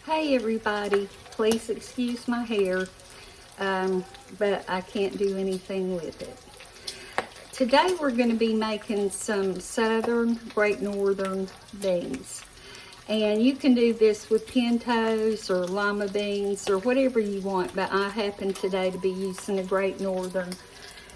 Hey everybody, please excuse my hair, but I can't do anything with it. Today we're going to be making some Southern Great Northern beans. And you can do this with pintos or lima beans or whatever you want, but I happen today to be using the Great Northern.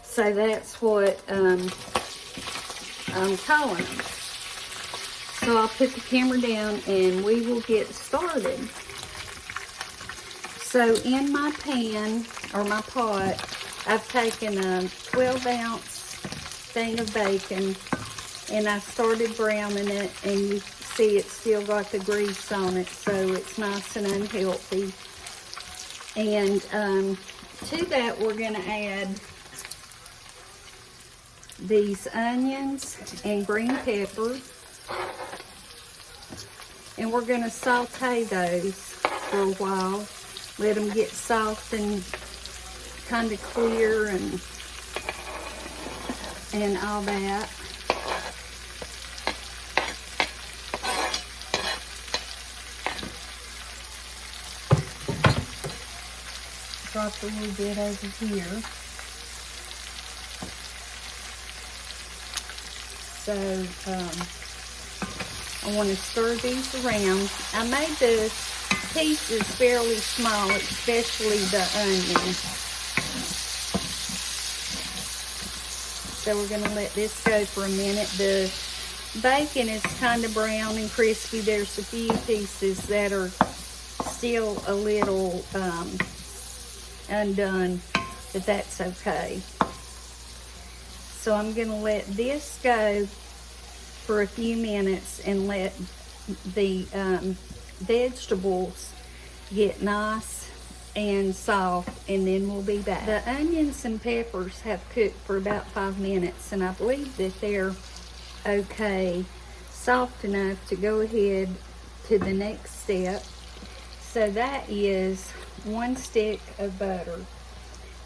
So that's what I'm calling them. So I'll put the camera down and we will get started. So in my pan, or my pot, I've taken a 12-ounce thing of bacon and I started browning it, and you see it's still got the grease on it, so it's nice and unhealthy. And to that we're going to add these onions and green pepper. And we're going to saute those for a while. Let them get soft and kind of clear and all that. Drop a little bit over here. So, I want to stir these around. I made the pieces fairly small, especially the onions. So we're going to let this go for a minute. The bacon is kind of brown and crispy. There's a few pieces that are still a little undone, but that's okay. So I'm going to let this go for a few minutes and let the vegetables get nice and soft, and then we'll be back. The onions and peppers have cooked for about 5 minutes, and I believe that they're okay, soft enough to go ahead to the next step. So that is 1 stick of butter.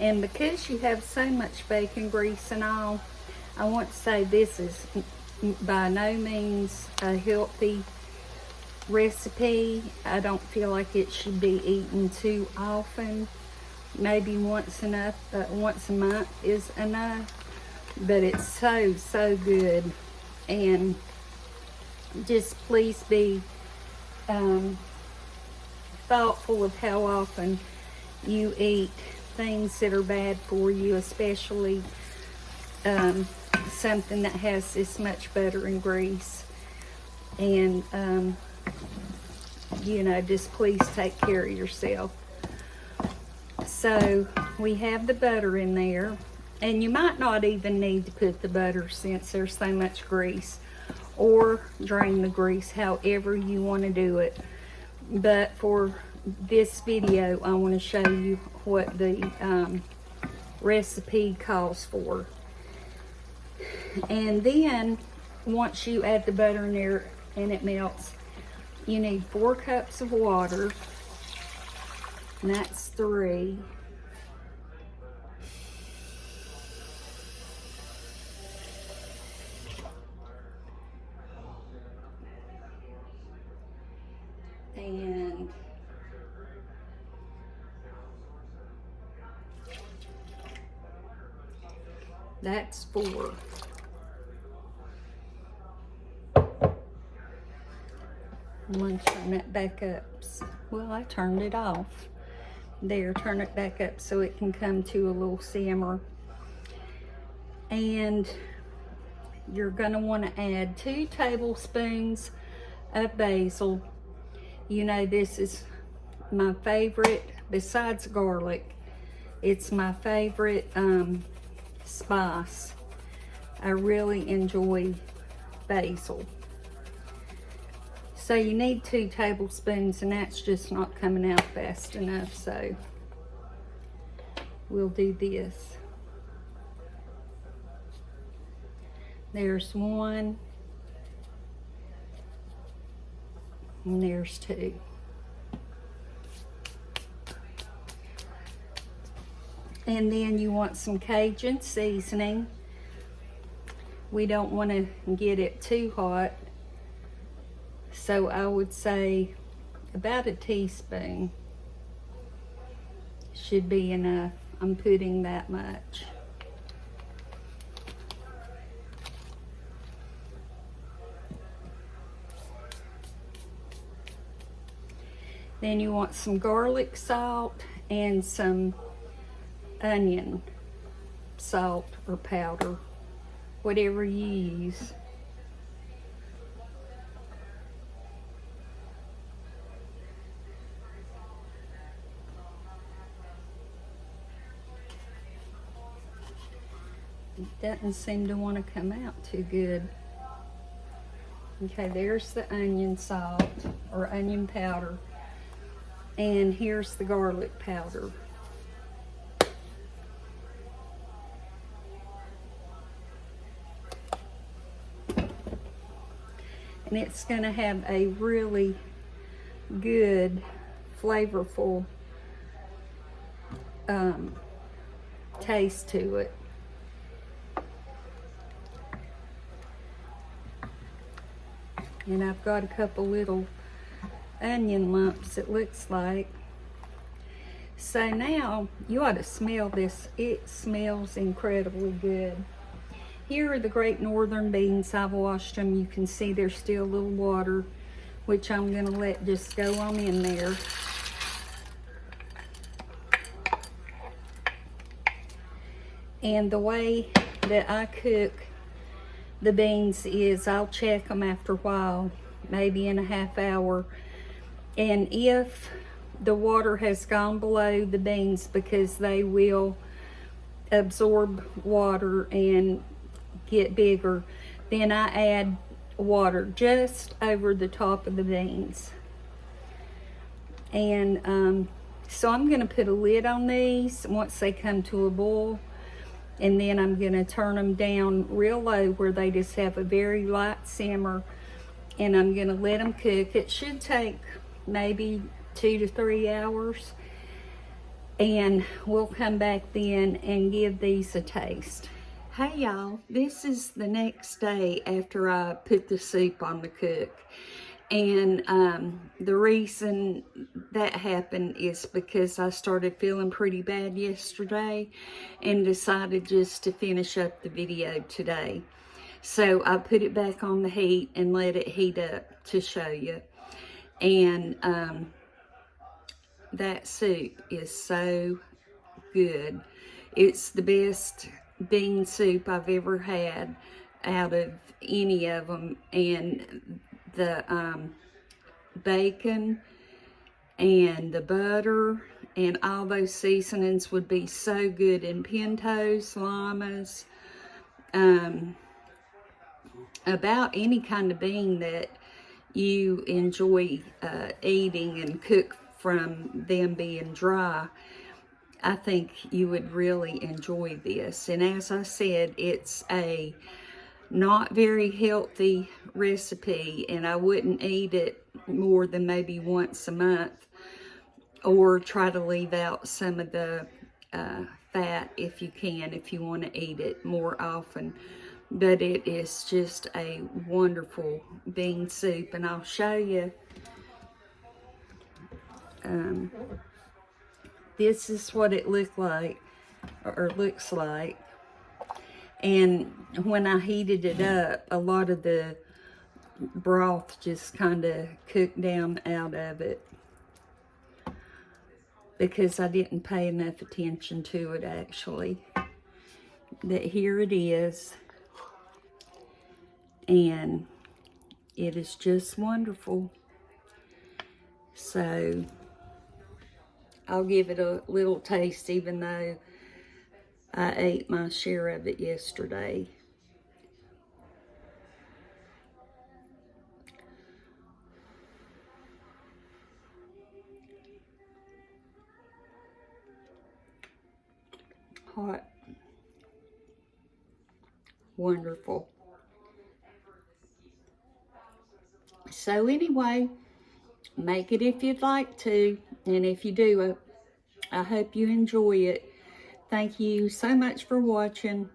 And because you have so much bacon grease and all, I want to say this is by no means a healthy recipe. I don't feel like it should be eaten too often. Maybe once a month is enough. But it's so good. And just please be thoughtful of how often you eat things that are bad for you, especially something that has this much butter and grease. And you know, just please take care of yourself. So we have the butter in there, and you might not even need to put the butter since there's so much grease, or drain the grease, however you want to do it. But for this video, I want to show you what the recipe calls for. And then once you add the butter in there and it melts, you need 4 cups of water, and that's 3. And that's 4. I'm going to turn that back up. Well, I turned it off. There, turn it back up so it can come to a little simmer. And you're going to want to add 2 tablespoons of basil. You know, this is my favorite, besides garlic, it's my favorite spice. I really enjoy basil. So you need 2 tablespoons, and that's just not coming out fast enough, so we'll do this. There's 1, and there's 2. And then you want some Cajun seasoning. We don't want to get it too hot, so I would say about a teaspoon should be enough. I'm putting that much. Then you want some garlic salt and some onion salt or powder, whatever you use. It doesn't seem to want to come out too good. Okay, there's the onion salt or onion powder. And here's the garlic powder. And it's going to have a really good, flavorful taste to it. And I've got a couple little onion lumps, it looks like. So now you ought to smell this. It smells incredibly good. Here are the Great Northern beans. I've washed them. You can see there's still a little water, which I'm going to let just go on in there. And the way that I cook the beans is I'll check them after a while, maybe in a half hour. And if the water has gone below the beans, because they will absorb water and get bigger, then I add water just over the top of the beans. And so I'm going to put a lid on these once they come to a boil, and then I'm going to turn them down real low where they just have a very light simmer, and I'm going to let them cook. It should take maybe 2 to 3 hours, and we'll come back then and give these a taste. Hey y'all, this is the next day after I put the soup on the cook. And the reason that happened is because I started feeling pretty bad yesterday and decided just to finish up the video today. So I put it back on the heat and let it heat up to show you. And that soup is so good. It's the best bean soup I've ever had out of any of them. And the bacon and the butter and all those seasonings would be so good in pintos, llamas, about any kind of bean that you enjoy eating and cook from them being dry. I think you would really enjoy this. And as I said, it's a not very healthy recipe, and I wouldn't eat it more than maybe once a month, or try to leave out some of the fat if you can, if you want to eat it more often. But it is just a wonderful bean soup, and I'll show you. This is what it looks like. And when I heated it up, a lot of the broth just kind of cooked down out of it because I didn't pay enough attention to it, actually. But here it is, and it is just wonderful. So I'll give it a little taste, even though I ate my share of it yesterday. Hot. Wonderful. So anyway, make it if you'd like to. And if you do, I hope you enjoy it. Thank you so much for watching.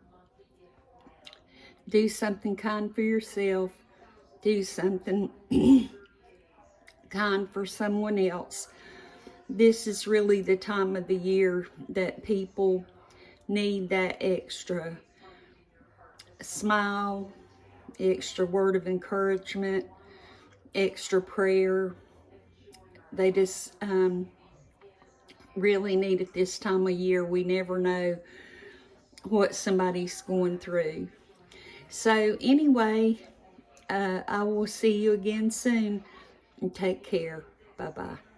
Do something kind for yourself. Do something kind for someone else. This is really the time of the year that people need that extra smile, extra word of encouragement, extra prayer. They just really need it this time of year. We never know what somebody's going through. So anyway, I will see you again soon, and take care. Bye-bye.